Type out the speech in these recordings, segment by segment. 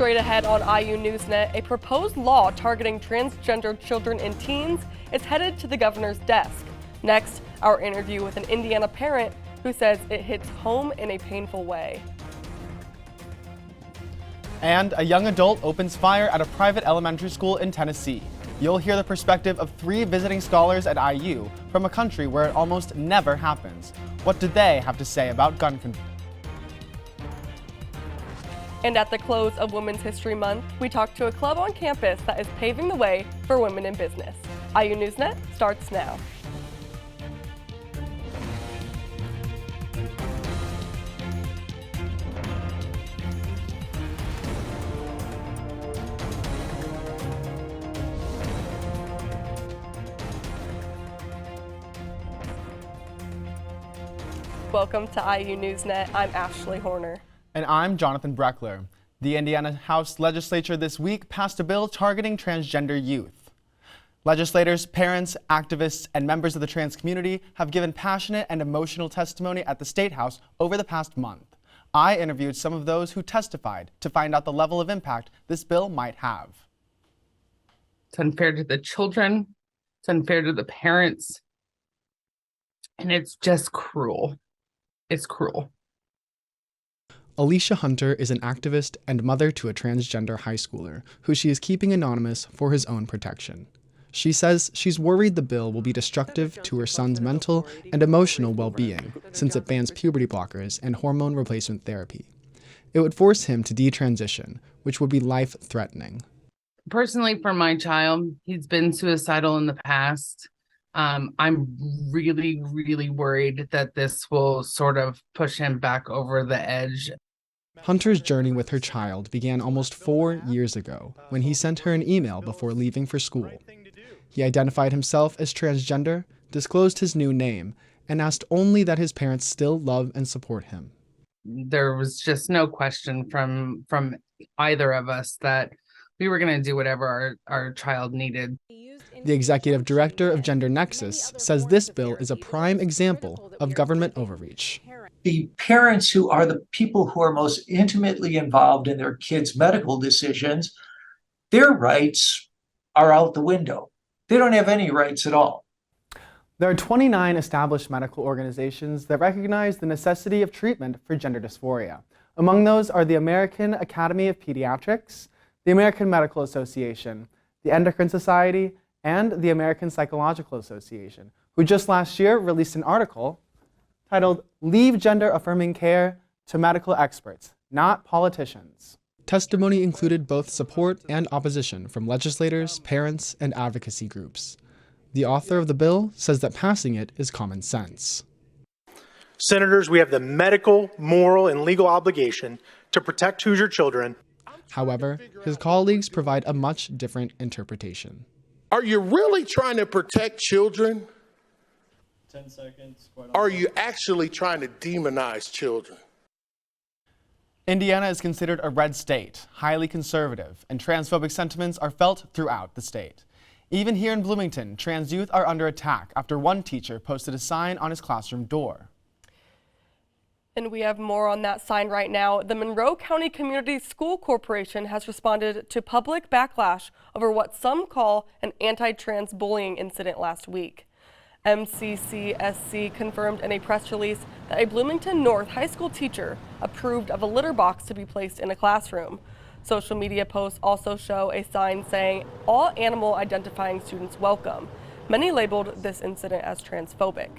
Straight ahead on IU NewsNet, a proposed law targeting transgender children and teens is headed to the governor's desk. Next, our interview with an Indiana parent who says it hits home in a painful way. And a young adult opens fire at a private elementary school in Tennessee. You'll hear the perspective of 3 visiting scholars at IU from a country where it almost never happens. What do they have to say about gun control? And at the close of Women's History Month, we talk to a club on campus that is paving the way for women in business. IU NewsNet starts now. Welcome to IU NewsNet. I'm Ashley Horner. And I'm Jonathan Breckler. The Indiana House Legislature this week passed a bill targeting transgender youth. Legislators, parents, activists, and members of the trans community have given passionate and emotional testimony at the State House over the past month. I interviewed some of those who testified to find out the level of impact this bill might have. It's unfair to the children, it's unfair to the parents, and it's just cruel. It's cruel. Alicia Hunter is an activist and mother to a transgender high schooler who she is keeping anonymous for his own protection. She says she's worried the bill will be destructive to her son's mental and emotional well-being since it bans puberty blockers and hormone replacement therapy. It would force him to detransition, which would be life-threatening. Personally, for my child, he's been suicidal in the past. I'm really, really worried that this will sort of push him back over the edge. Hunter's journey with her child began almost 4 years ago when he sent her an email before leaving for school. He identified himself as transgender, disclosed his new name, and asked only that his parents still love and support him. There was just no question from either of us that we were going to do whatever our child needed. The executive director of Gender Nexus says this bill is a prime example of government overreach. The parents who are the people who are most intimately involved in their kids' medical decisions, their rights are out the window. They don't have any rights at all. There are 29 established medical organizations that recognize the necessity of treatment for gender dysphoria. Among those are the American Academy of Pediatrics, the American Medical Association, the Endocrine Society, and the American Psychological Association, who just last year released an article titled "Leave Gender-Affirming Care to Medical Experts, Not Politicians." Testimony included both support and opposition from legislators, parents, and advocacy groups. The author of the bill says that passing it is common sense. Senators, we have the medical, moral, and legal obligation to protect Hoosier children. However, his colleagues provide a much different interpretation. Are you really trying to protect children? 10 seconds. Are you actually trying to demonize children? Indiana is considered a red state, highly conservative, and transphobic sentiments are felt throughout the state. Even here in Bloomington, trans youth are under attack after one teacher posted a sign on his classroom door. And we have more on that sign right now. The Monroe County Community School Corporation has responded to public backlash over what some call an anti-trans bullying incident last week. MCCSC confirmed in a press release that a Bloomington North high school teacher approved of a litter box to be placed in a classroom. Social media posts also show a sign saying, "All animal identifying students welcome." Many labeled this incident as transphobic.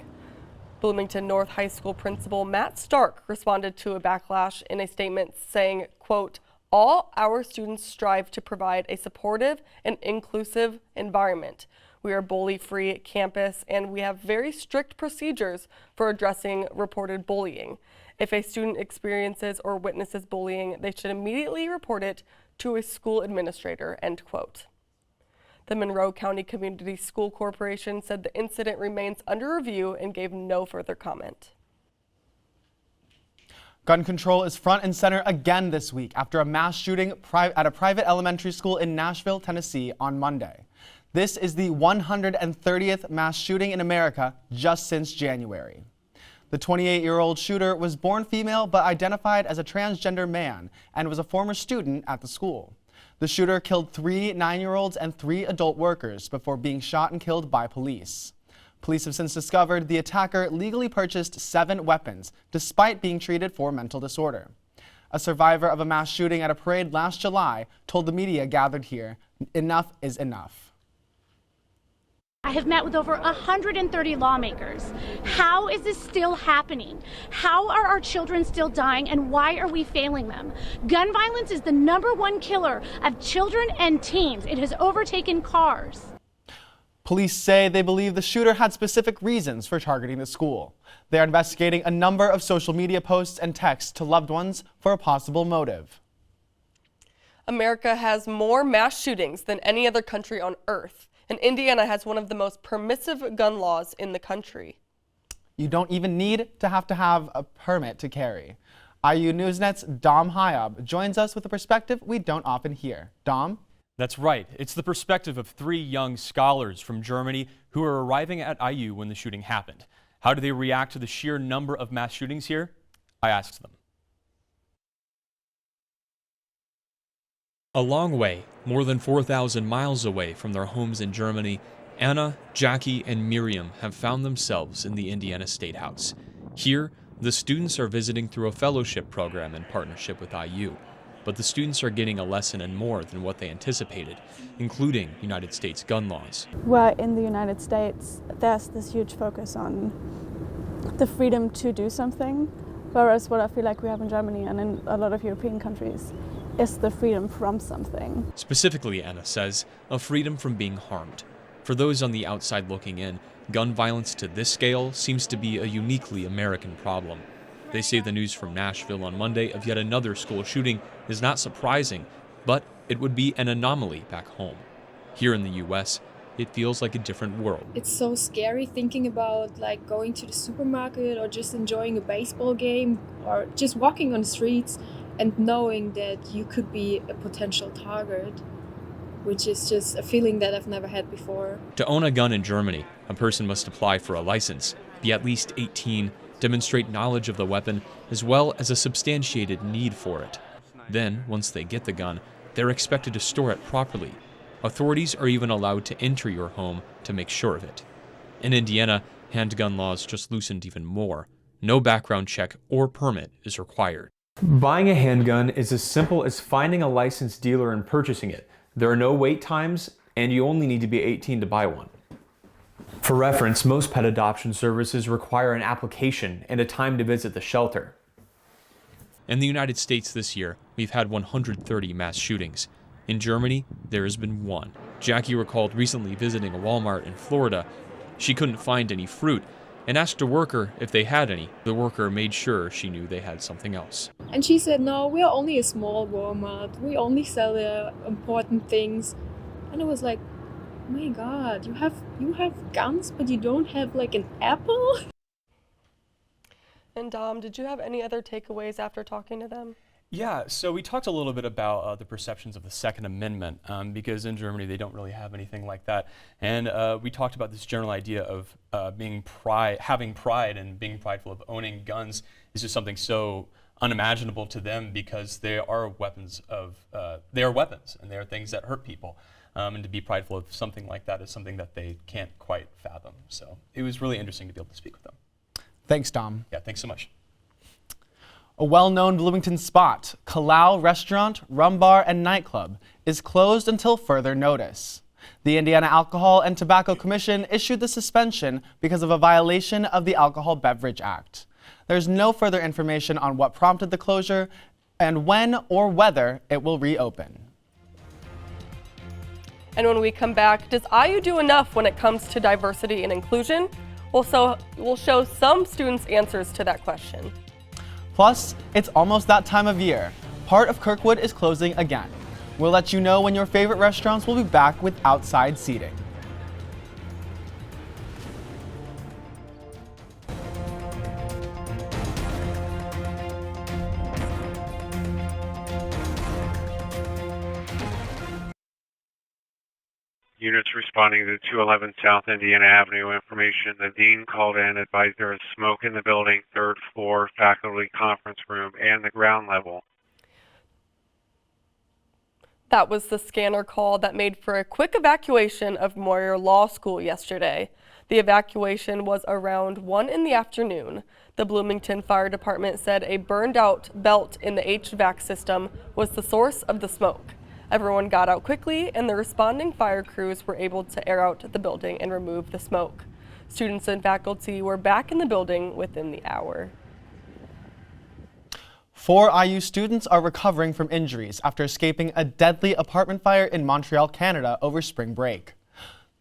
Bloomington North High School principal Matt Stark responded to a backlash in a statement saying, quote, "All our students strive to provide a supportive and inclusive environment. We are bully-free campus and we have very strict procedures for addressing reported bullying. If a student experiences or witnesses bullying, they should immediately report it to a school administrator," end quote. The Monroe County Community School Corporation said the incident remains under review and gave no further comment. Gun control is front and center again this week after a mass shooting at a private elementary school in Nashville, Tennessee on Monday. This is the 130th mass shooting in America just since January. The 28-year-old shooter was born female but identified as a transgender man and was a former student at the school. The shooter killed 3 9-year-olds and 3 adult workers before being shot and killed by police. Police have since discovered the attacker legally purchased 7 weapons despite being treated for mental disorder. A survivor of a mass shooting at a parade last July told the media gathered here, "Enough is enough." I have met with over 130 lawmakers. How is this still happening? How are our children still dying, and why are we failing them? Gun violence is the #1 killer of children and teens. It has overtaken cars. Police say they believe the shooter had specific reasons for targeting the school. They are investigating a number of social media posts and texts to loved ones for a possible motive. America has more mass shootings than any other country on earth, and Indiana has one of the most permissive gun laws in the country. You don't even need to have a permit to carry. IU NewsNet's Dom Hyab joins us with a perspective we don't often hear. Dom? That's right. It's the perspective of 3 young scholars from Germany who were arriving at IU when the shooting happened. How do they react to the sheer number of mass shootings here? I asked them. A long way, more than 4,000 miles away from their homes in Germany, Anna, Jackie, and Miriam have found themselves in the Indiana State House. Here, the students are visiting through a fellowship program in partnership with IU. But the students are getting a lesson in more than what they anticipated, including United States gun laws. Well, in the United States, there's this huge focus on the freedom to do something, whereas what I feel like we have in Germany and in a lot of European countries is the freedom from something. Specifically, Anna says, a freedom from being harmed. For those on the outside looking in, gun violence to this scale seems to be a uniquely American problem. They say the news from Nashville on Monday of yet another school shooting is not surprising, but it would be an anomaly back home. Here in the U.S., it feels like a different world. It's so scary thinking about like going to the supermarket or just enjoying a baseball game or just walking on the streets and knowing that you could be a potential target, which is just a feeling that I've never had before. To own a gun in Germany, a person must apply for a license, be at least 18, demonstrate knowledge of the weapon, as well as a substantiated need for it. Then, once they get the gun, they're expected to store it properly. Authorities are even allowed to enter your home to make sure of it. In Indiana, handgun laws just loosened even more. No background check or permit is required. Buying a handgun is as simple as finding a licensed dealer and purchasing it. There are no wait times, and you only need to be 18 to buy one. For reference, most pet adoption services require an application and a time to visit the shelter. In the United States this year, we've had 130 mass shootings. In Germany, there has been 1. Jackie recalled recently visiting a Walmart in Florida. She couldn't find any fruit and asked a worker if they had any. The worker made sure she knew they had something else. And she said, no, we are only a small Walmart. We only sell the important things. And I was like, oh my God, you have guns, but you don't have like an apple? And Dom, did you have any other takeaways after talking to them? Yeah, so we talked a little bit about the perceptions of the Second Amendment, because in Germany they don't really have anything like that. And we talked about this general idea of having pride and being prideful of owning guns is just something so unimaginable to them because they are weapons and they are things that hurt people. And to be prideful of something like that is something that they can't quite fathom. So it was really interesting to be able to speak with them. Thanks, Dom. Yeah, thanks so much. A well-known Bloomington spot, Kalau Restaurant, Rum Bar, and Nightclub, is closed until further notice. The Indiana Alcohol and Tobacco Commission issued the suspension because of a violation of the Alcohol Beverage Act. There's no further information on what prompted the closure and when or whether it will reopen. And when we come back, does IU do enough when it comes to diversity and inclusion? We'll show some students' answers to that question. Plus, it's almost that time of year. Part of Kirkwood is closing again. We'll let you know when your favorite restaurants will be back with outside seating. Units responding to 211 South Indiana Avenue information. The dean called in, advised there is smoke in the building, third floor, faculty conference room, and the ground level. That was the scanner call that made for a quick evacuation of Moyer Law School yesterday. The evacuation was around 1 in the afternoon. The Bloomington Fire Department said a burned out belt in the HVAC system was the source of the smoke. Everyone got out quickly, and the responding fire crews were able to air out the building and remove the smoke. Students and faculty were back in the building within the hour. 4 IU students are recovering from injuries after escaping a deadly apartment fire in Montreal, Canada over spring break.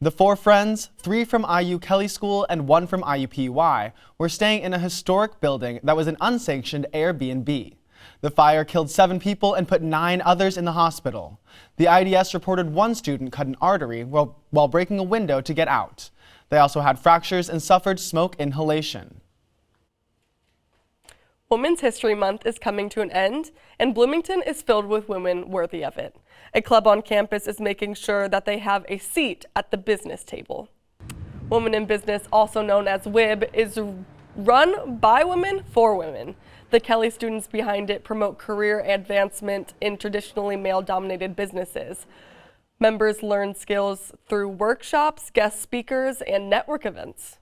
The 4 friends, 3 from IU Kelly School and 1 from IUPUI, were staying in a historic building that was an unsanctioned Airbnb. The fire killed 7 people and put 9 others in the hospital. The IDS reported 1 student cut an artery while breaking a window to get out. They also had fractures and suffered smoke inhalation. Women's History Month is coming to an end, and Bloomington is filled with women worthy of it. A club on campus is making sure that they have a seat at the business table. Women in Business, also known as WIB, is run by women for women. The Kelly students behind it promote career advancement in traditionally male-dominated businesses. Members learn skills through workshops, guest speakers, and network events.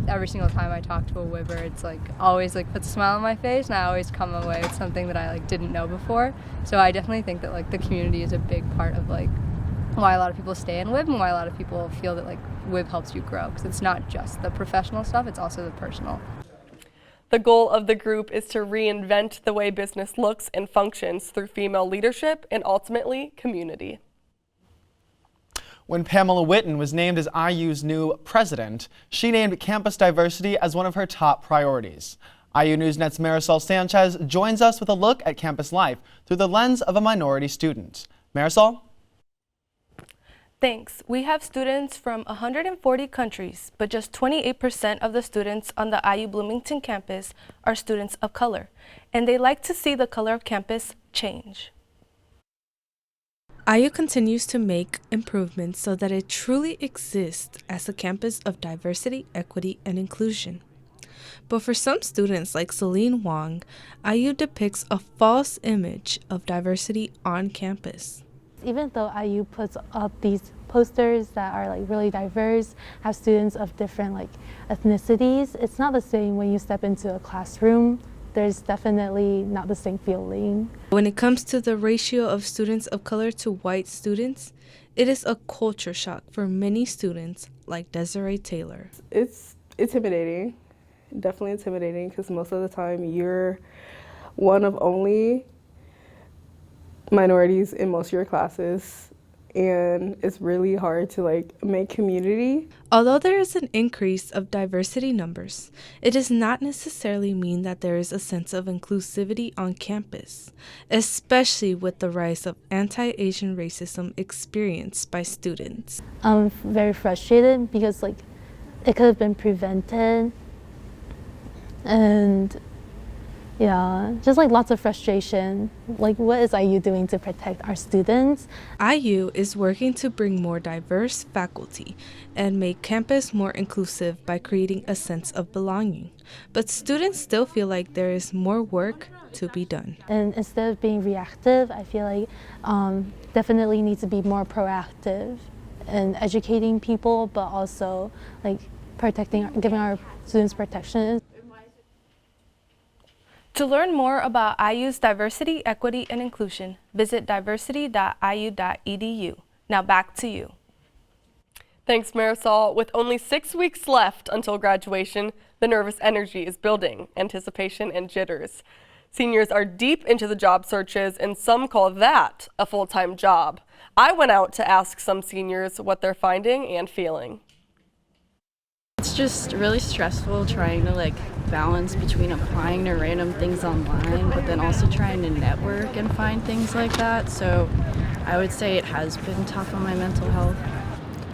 Every single time I talk to a WIBer, it's always puts a smile on my face, and I always come away with something that I didn't know before. So I definitely think that the community is a big part of why a lot of people stay in WIB and why a lot of people feel that WIB helps you grow, because it's not just the professional stuff, it's also the personal. The goal of the group is to reinvent the way business looks and functions through female leadership and ultimately community. When Pamela Whitten was named as IU's new president, she named campus diversity as one of her top priorities. IU NewsNet's Marisol Sanchez joins us with a look at campus life through the lens of a minority student. Marisol? Thanks. We have students from 140 countries, but just 28% of the students on the IU Bloomington campus are students of color, and they like to see the color of campus change. IU continues to make improvements so that it truly exists as a campus of diversity, equity, and inclusion. But for some students like Celine Wong, IU depicts a false image of diversity on campus. Even though IU puts up these posters that are really diverse, have students of different ethnicities, it's not the same when you step into a classroom. There's definitely not the same feeling. When it comes to the ratio of students of color to white students, it is a culture shock for many students like Desiree Taylor. It's intimidating, definitely intimidating, because most of the time you're one of only minorities in most of your classes, and it's really hard to make community. Although there is an increase of diversity numbers, it does not necessarily mean that there is a sense of inclusivity on campus, especially with the rise of anti-Asian racism experienced by students. I'm very frustrated because it could have been prevented, and yeah, just lots of frustration. What is IU doing to protect our students? IU is working to bring more diverse faculty and make campus more inclusive by creating a sense of belonging. But students still feel like there is more work to be done. And instead of being reactive, I feel definitely need to be more proactive in educating people, but also giving our students protection. To learn more about IU's diversity, equity, and inclusion, visit diversity.iu.edu. Now back to you. Thanks, Marisol. With only 6 weeks left until graduation, the nervous energy is building, anticipation and jitters. Seniors are deep into the job searches, and some call that a full-time job. I went out to ask some seniors what they're finding and feeling. It's just really stressful trying to balance between applying to random things online, but then also trying to network and find things like that. So I would say it has been tough on my mental health.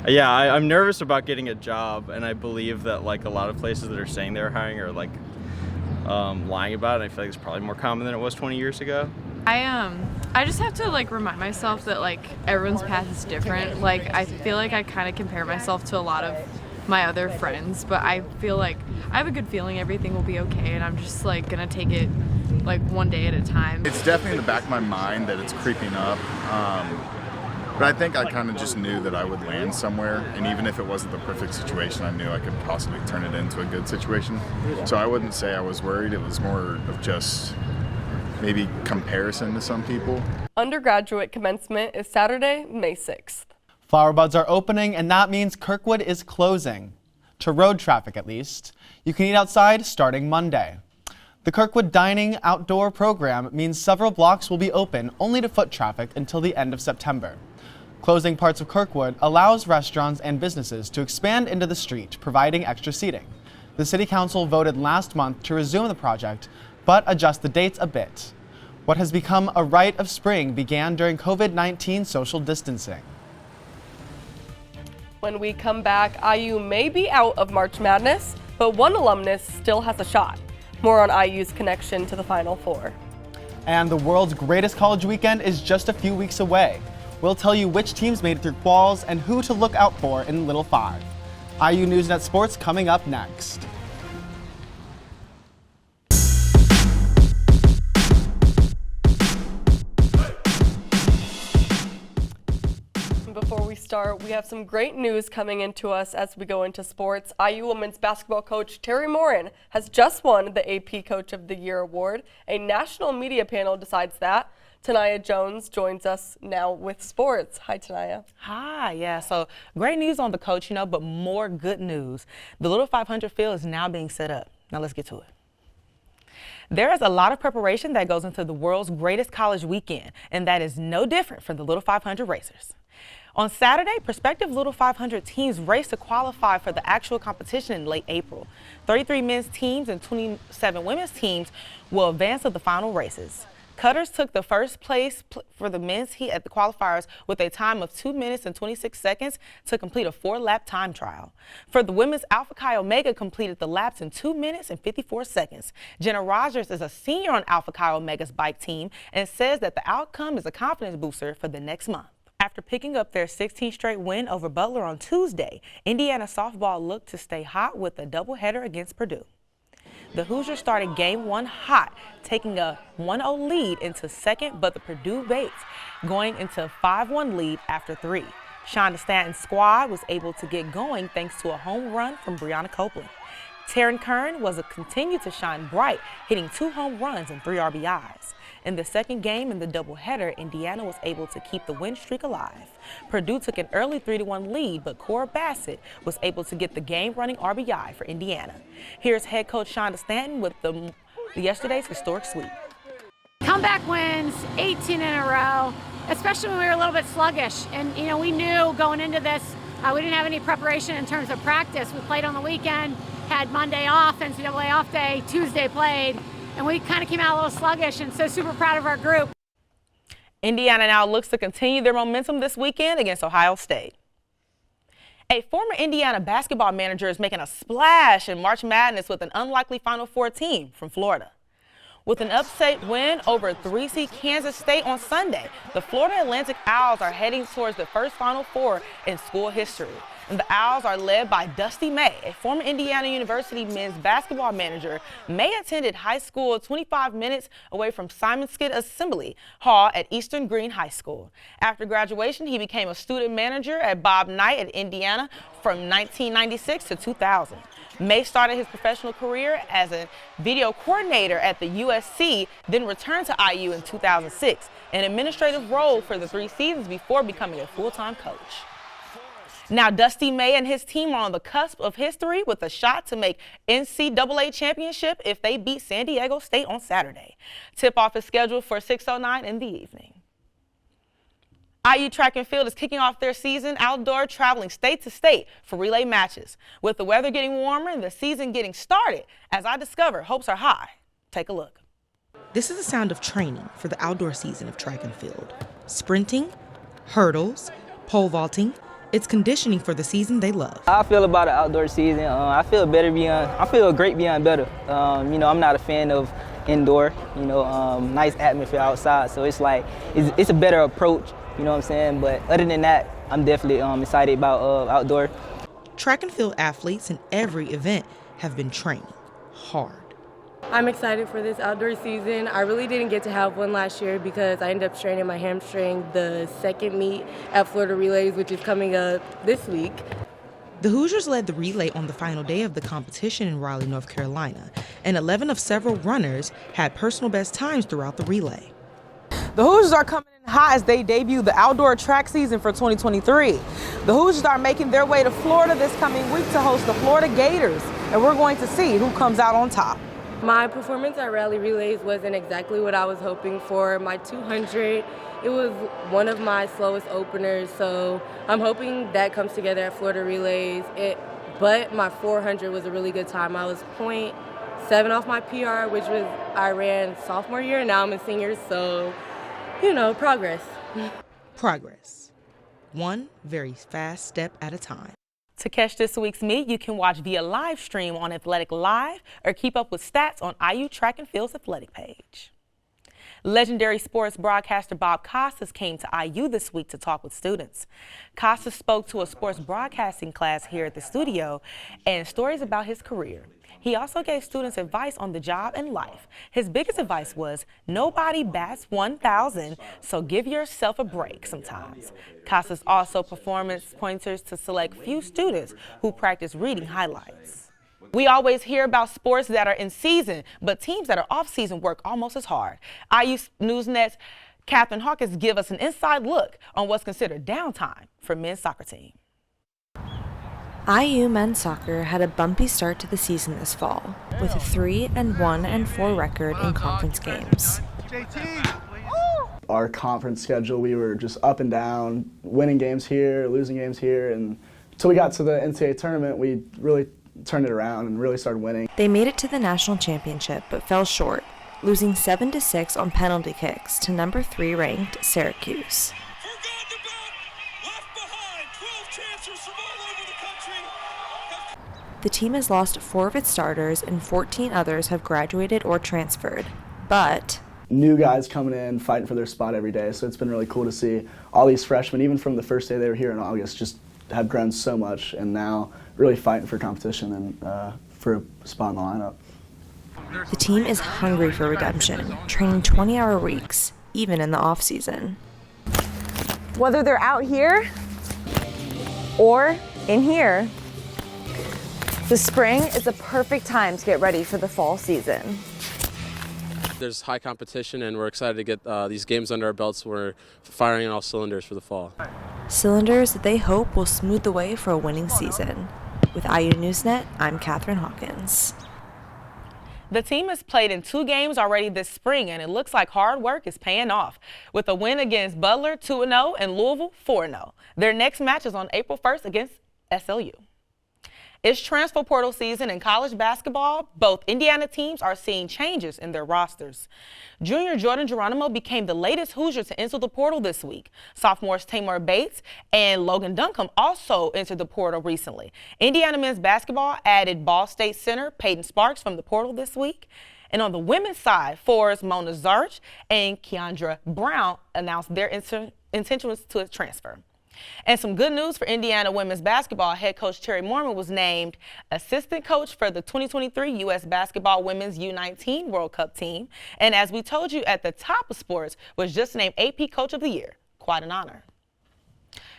Yeah, I'm nervous about getting a job, and I believe that a lot of places that are saying they're hiring are lying about it. I feel like it's probably more common than it was 20 years ago. I just have to like remind myself that like everyone's path is different. Like I feel like I kind of compare myself to a lot of my other friends, but I feel like I have a good feeling everything will be okay, and I'm just like gonna take it like one day at a time. It's definitely in the back of my mind that it's creeping up, but I think I kind of just knew that I would land somewhere, and even if it wasn't the perfect situation, I knew I could possibly turn it into a good situation. So I wouldn't say I was worried. It was more of just maybe comparison to some people. Undergraduate commencement is Saturday, May 6th. Flower buds are opening, and that means Kirkwood is closing. To road traffic, at least. You can eat outside starting Monday. The Kirkwood Dining Outdoor program means several blocks will be open only to foot traffic until the end of September. Closing parts of Kirkwood allows restaurants and businesses to expand into the street, providing extra seating. The City Council voted last month to resume the project, but adjust the dates a bit. What has become a rite of spring began during COVID-19 social distancing. When we come back, IU may be out of March Madness, but one alumnus still has a shot. More on IU's connection to the Final Four. And the world's greatest college weekend is just a few weeks away. We'll tell you which teams made it through quals and who to look out for in Little Five. IU NewsNet Sports coming up next. Before we start, we have some great news coming into us as we go into sports. IU women's basketball coach Terry Morin has just won the AP Coach of the Year award. A national media panel decides that. Taniya Jones joins us now with sports. Hi, Taniya. Hi, yeah, so great news on the coach, but more good news. The Little 500 field is now being set up. Now let's get to it. There is a lot of preparation that goes into the world's greatest college weekend, and that is no different for the Little 500 racers. On Saturday, prospective Little 500 teams race to qualify for the actual competition in late April. 33 men's teams and 27 women's teams will advance to the final races. Cutters took the first place for the men's heat at the qualifiers with a time of 2 minutes and 26 seconds to complete a 4-lap time trial. For the women's, Alpha Chi Omega completed the laps in 2 minutes and 54 seconds. Jenna Rogers is a senior on Alpha Chi Omega's bike team and says that the outcome is a confidence booster for the next month. After picking up their 16th straight win over Butler on Tuesday, Indiana softball looked to stay hot with a doubleheader against Purdue. The Hoosiers started game one hot, taking a 1-0 lead into second, but the Purdue Bates going into a 5-1 lead after 3. Shonda Stanton's squad was able to get going thanks to a home run from Brianna Copeland. Taryn Kern continued to shine bright, hitting 2 home runs and 3 RBIs. In the second game in the doubleheader, Indiana was able to keep the win streak alive. Purdue took an early 3-1 lead, but Cora Bassett was able to get the game-running RBI for Indiana. Here's head coach Shonda Stanton with yesterday's historic sweep. Comeback wins, 18 in a row, especially when we were a little bit sluggish. And, we knew going into this, we didn't have any preparation in terms of practice. We played on the weekend, had Monday off, NCAA off day, Tuesday played. And we kind of came out a little sluggish, and so super proud of our group. Indiana now looks to continue their momentum this weekend against Ohio State. A former Indiana basketball manager is making a splash in March Madness with an unlikely Final Four team from Florida. With an upset win over 3-seed Kansas State on Sunday, the Florida Atlantic Owls are heading towards the first Final Four in school history. And the Owls are led by Dusty May, a former Indiana University men's basketball manager. May attended high school 25 minutes away from Simon Skid Assembly Hall at Eastern Green High School. After graduation, he became a student manager at Bob Knight at Indiana from 1996 to 2000. May started his professional career as a video coordinator at the USC, then returned to IU in 2006, an administrative role for the 3 seasons before becoming a full-time coach. Now, Dusty May and his team are on the cusp of history with a shot to make NCAA championship if they beat San Diego State on Saturday. Tip-off is scheduled for 6:09 in the evening. IU track and field is kicking off their season outdoor, traveling state to state for relay matches. With the weather getting warmer and the season getting started, as I discovered, hopes are high. Take a look. This is the sound of training for the outdoor season of track and field. Sprinting, hurdles, pole vaulting. It's conditioning for the season they love. How I feel about the outdoor season, I feel great beyond better. I'm not a fan of indoor, you know, nice atmosphere outside. So it's like, it's a better approach, you know what I'm saying? But other than that, I'm definitely excited about outdoor. Track and field athletes in every event have been training hard. I'm excited for this outdoor season. I really didn't get to have one last year because I ended up straining my hamstring the second meet at Florida Relays, which is coming up this week. The Hoosiers led the relay on the final day of the competition in Raleigh, North Carolina, and 11 of several runners had personal best times throughout the relay. The Hoosiers are coming in hot as they debut the outdoor track season for 2023. The Hoosiers are making their way to Florida this coming week to host the Florida Gators, and we're going to see who comes out on top. My performance at Raleigh Relays wasn't exactly what I was hoping for. My 200, it was one of my slowest openers, so I'm hoping that comes together at Florida Relays. But my 400 was a really good time. I was 0.7 off my PR, which was I ran sophomore year, and now I'm a senior, so, you know, progress. Progress. One very fast step at a time. To catch this week's meet, you can watch via live stream on Athletic Live or keep up with stats on IU Track and Field's athletic page. Legendary sports broadcaster Bob Costas came to IU this week to talk with students. Costas spoke to a sports broadcasting class here at the studio and stories about his career. He also gave students advice on the job and life. His biggest advice was, nobody bats 1,000, so give yourself a break sometimes. Costas also performance pointers to select few students who practice reading highlights. We always hear about sports that are in season, but teams that are off season work almost as hard. IU NewsNet's Catherine Hawkins give us an inside look on what's considered downtime for men's soccer team. IU men's soccer had a bumpy start to the season this fall, with a 3-1-4 record in conference games. Our conference schedule, we were just up and down, winning games here, losing games here, and until we got to the NCAA tournament, we really turned it around and really started winning. They made it to the national championship, but fell short, losing 7-6 on penalty kicks to number 3 ranked Syracuse. The team has lost 4 of its starters and 14 others have graduated or transferred, but new guys coming in, fighting for their spot every day, so it's been really cool to see all these freshmen, even from the first day they were here in August, just have grown so much and now really fighting for competition and for a spot in the lineup. The team is hungry for redemption, training 20-hour weeks, even in the off-season. Whether they're out here or in here, the spring is a perfect time to get ready for the fall season. There's high competition and we're excited to get these games under our belts. We're firing on all cylinders for the fall. Cylinders that they hope will smooth the way for a winning season. With IU NewsNet, I'm Catherine Hawkins. The team has played in 2 games already this spring, and it looks like hard work is paying off. With a win against Butler 2-0 and Louisville 4-0. Their next match is on April 1st against SLU. It's transfer portal season in college basketball. Both Indiana teams are seeing changes in their rosters. Junior Jordan Geronimo became the latest Hoosier to enter the portal this week. Sophomores Tamar Bates and Logan Duncombe also entered the portal recently. Indiana men's basketball added Ball State center Peyton Sparks from the portal this week. And on the women's side, forwards Mona Zarch and Keandra Brown announced their intentions to transfer. And some good news for Indiana women's basketball. Head coach Terry Mormon was named assistant coach for the 2023 U.S. Basketball Women's U19 World Cup team. And as we told you at the top of sports, was just named AP Coach of the Year. Quite an honor.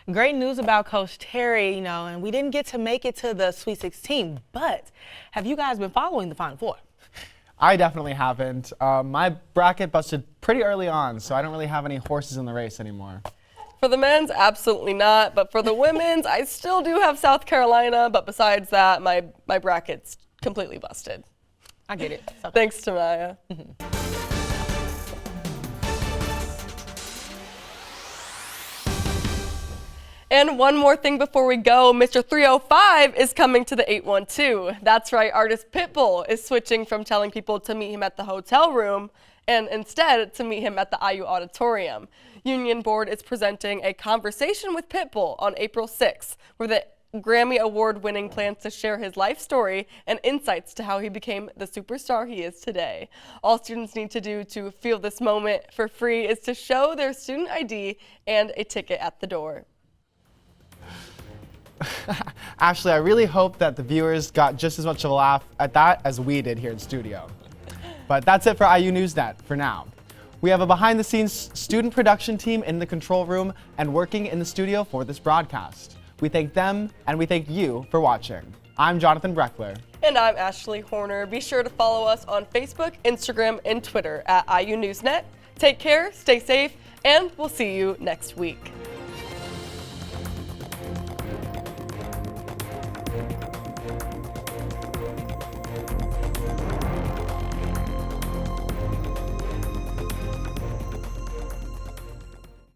Great news about Coach Terry, and we didn't get to make it to the Sweet 16, but have you guys been following the Final Four? I definitely haven't. My bracket busted pretty early on, so I don't really have any horses in the race anymore. For the men's, absolutely not. But for the women's, I still do have South Carolina. But besides that, my bracket's completely busted. I get it. Okay. Thanks, Taniya. And one more thing before we go, Mr. 305 is coming to the 812. That's right, artist Pitbull is switching from telling people to meet him at the hotel room and instead to meet him at the IU Auditorium. Union Board is presenting a conversation with Pitbull on April 6th, where the Grammy Award-winning plans to share his life story and insights to how he became the superstar he is today. All students need to do to feel this moment for free is to show their student ID and a ticket at the door. Ashley, I really hope that the viewers got just as much of a laugh at that as we did here in studio. But that's it for IU NewsNet for now. We have a behind-the-scenes student production team in the control room and working in the studio for this broadcast. We thank them and we thank you for watching. I'm Jonathan Breckler. And I'm Ashley Horner. Be sure to follow us on Facebook, Instagram, and Twitter at IU NewsNet. Take care, stay safe, and we'll see you next week.